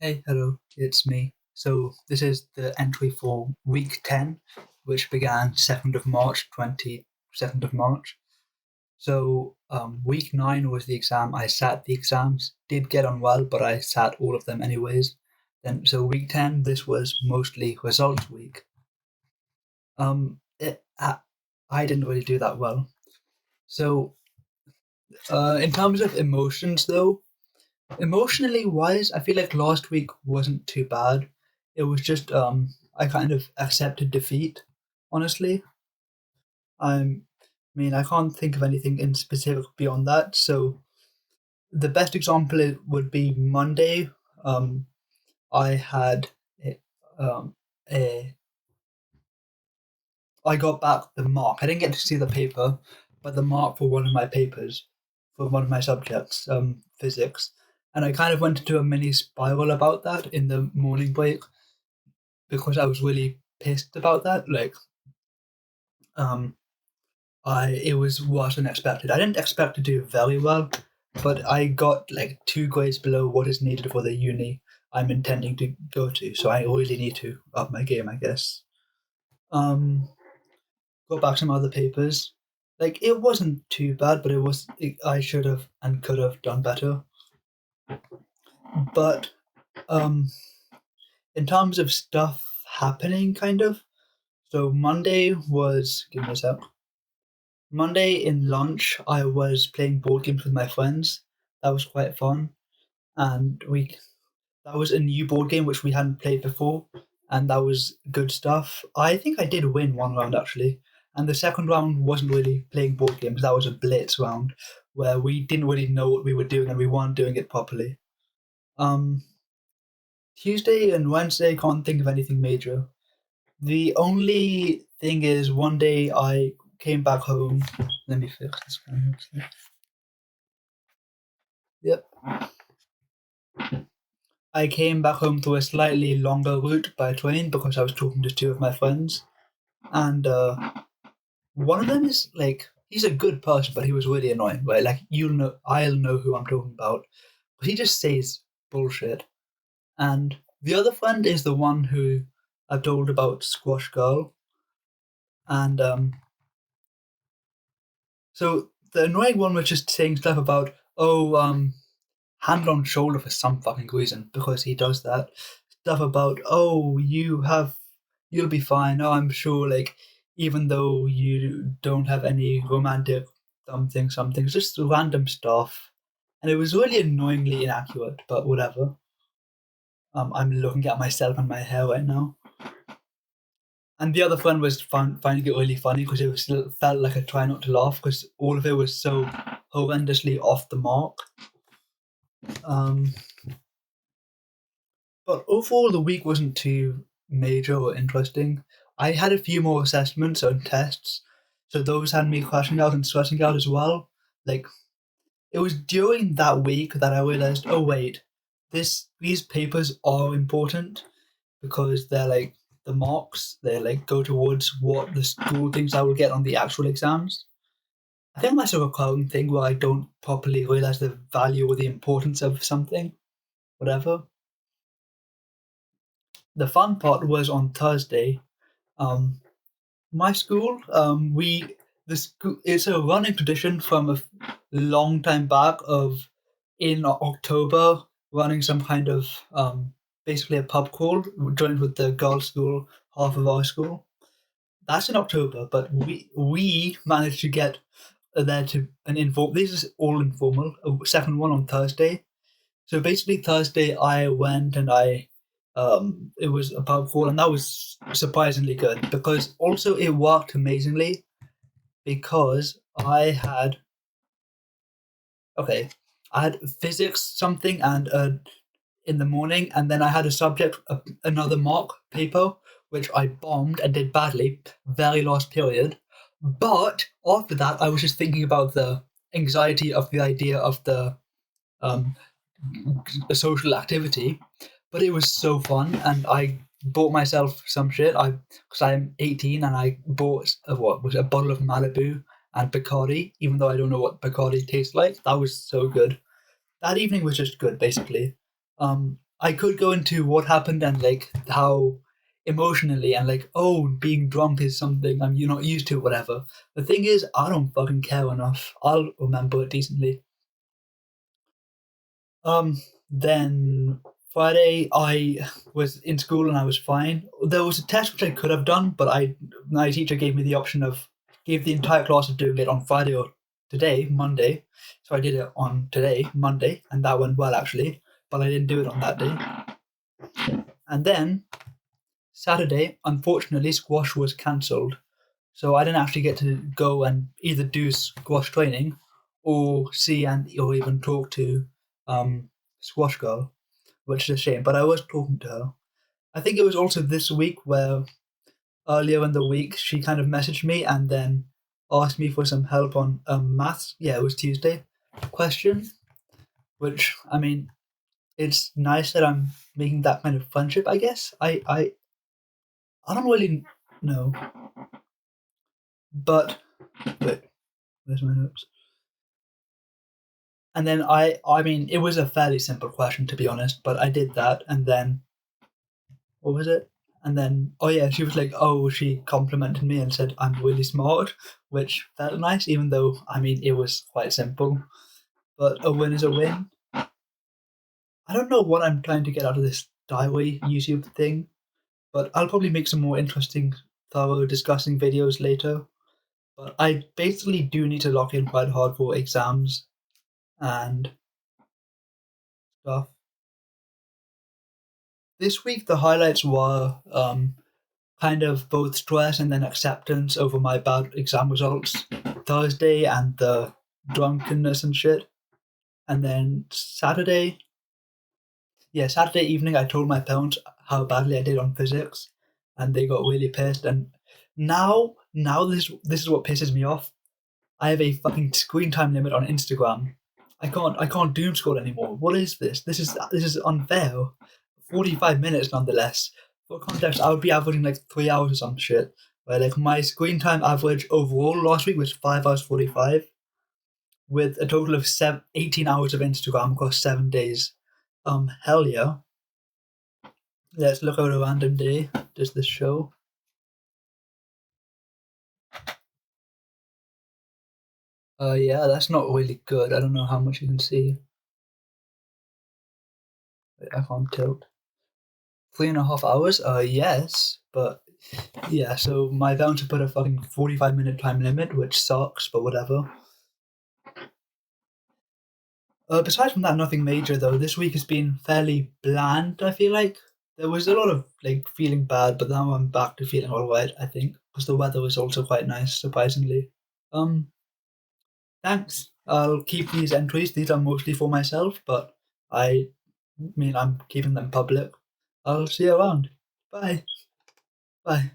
Hey, hello, it's me. So this is the entry for week 10, which began 2nd of March, 22nd of March. So week 9 was the exam. I sat the exams, did get on well, but I sat all of them anyways. So week 10, this was mostly results week. I didn't really do that well. So in terms of emotions though, emotionally wise, I feel like last week wasn't too bad. It was just I kind of accepted defeat, honestly. I mean, I can't think of anything in specific beyond that. So the best example would be Monday. Um, I had a, um, a I got back the mark. I didn't get to see the paper, but the mark for one of my papers, for one of my subjects, physics. And I kind of went into a mini spiral about that in the morning break because I was really pissed about that. Um, I it was worse than expected. I didn't expect to do very well, but I got like 2 grades below what is needed for the uni I'm intending to go to. So I really need to up my game, I guess. Um, got back some other papers. Like it wasn't too bad, but I should have and could have done better. But um, in terms of stuff happening, kind of. So Monday was give me a sec. Monday in lunch, I was playing board games with my friends. That was quite fun, and we that was a new board game which we hadn't played before, and that was good stuff. I think I did win one round actually, and the second round wasn't really playing board games. That was a blitz round where we didn't really know what we were doing and we weren't doing it properly. Um, Tuesday and Wednesday, can't think of anything major. The only thing is, one day I came back home. Let me fix this one. Yep. I came back home through a slightly longer route by train because I was talking to two of my friends. And one of them is like, he's a good person, but he was really annoying, right? Like, I'll know who I'm talking about. But he just says bullshit. And the other friend is the one who I've told about Squash Girl. And so the annoying one was just saying stuff about, oh, hand on shoulder for some fucking reason because he does that stuff about, oh, you'll be fine. Oh, I'm sure, like, even though you don't have any romantic something, just random stuff. And it was really annoyingly inaccurate, but whatever. I'm looking at myself and my hair right now. And the other friend was finding it really funny because it was still felt like a try not to laugh because all of it was so horrendously off the mark. Um, But overall, the week wasn't too major or interesting. I had a few more assessments and tests, so those had me crashing out and stressing out as well. Like, it was during that week that I realized, oh wait, these papers are important because they're like the marks. They like go towards what the school thinks I will get on the actual exams. I think that's a recurring thing where I don't properly realize the value or the importance of something, whatever. The fun part was on Thursday. Um, my school, we the school it's a running tradition from a long time back of in October running some kind of basically a pub crawl joined with the girls' school half of our school. That's in October, but we managed to get there to an informal. This is all informal. A second one on Thursday. So basically, Thursday I went and it was a pub crawl, and that was surprisingly good because also it worked amazingly because okay, I had physics something and in the morning, and then I had a subject, another mock paper, which I bombed and did badly, very last period. But after that, I was just thinking about the anxiety of the idea of the um, a social activity, but it was so fun, and I bought myself some shit. Because I'm 18 and I bought what was a bottle of Malibu and Bacardi, even though I don't know what Bacardi tastes like. That was so good. That evening was just good, basically. I could go into what happened and like how emotionally and like, oh, being drunk is something you're not used to, whatever. The thing is, I don't fucking care enough. I'll remember it decently. Um, then Friday I was in school and I was fine. There was a test which I could have done, but my teacher gave me the option of gave the entire class of doing it on Friday or today, Monday. So I did it on today, Monday, and that went well actually. But I didn't do it on that day. And then Saturday, unfortunately, squash was cancelled. So I didn't actually get to go and either do squash training or see and or even talk to squash girl, which is a shame. But I was talking to her. I think it was also this week where earlier in the week she kind of messaged me and then asked me for some help on maths. Yeah, it was Tuesday question, which I mean, it's nice that I'm making that kind of friendship. I guess I don't really know, but wait, where's my notes? And then I mean, it was a fairly simple question to be honest, but I did that, and then what was it? And then oh yeah, she was like, oh, she complimented me and said I'm really smart, which felt nice, even though I mean it was quite simple. But a win is a win. I don't know what I'm trying to get out of this diary YouTube thing, but I'll probably make some more interesting, thorough discussing videos later. But I basically do need to lock in quite hard for exams and stuff. This week, the highlights were kind of both stress and then acceptance over my bad exam results. Thursday and the drunkenness and shit. And then Saturday evening, I told my parents how badly I did on physics, and they got really pissed. And now this is what pisses me off. I have a fucking screen time limit on Instagram. I can't doom scroll anymore. What is this? This is unfair. 45 minutes nonetheless. For context, I would be averaging like 3 hours or some shit. Where like my screen time average overall last week was 5 hours 45, with a total of 18 hours of Instagram across 7 days. Hell yeah. Let's look at a random day. Does this show? Yeah, that's not really good. I don't know how much you can see. Wait, I can't tilt. 3.5 hours? Yes, but yeah. So my bound to put a fucking 45-minute time limit, which sucks, but whatever. Besides from that, nothing major though. This week has been fairly bland. I feel like there was a lot of like feeling bad, but now I'm back to feeling alright. I think because the weather was also quite nice, surprisingly. Um, Thanks. I'll keep these entries. These are mostly for myself, but I mean I'm keeping them public. I'll see you around. Bye. Bye.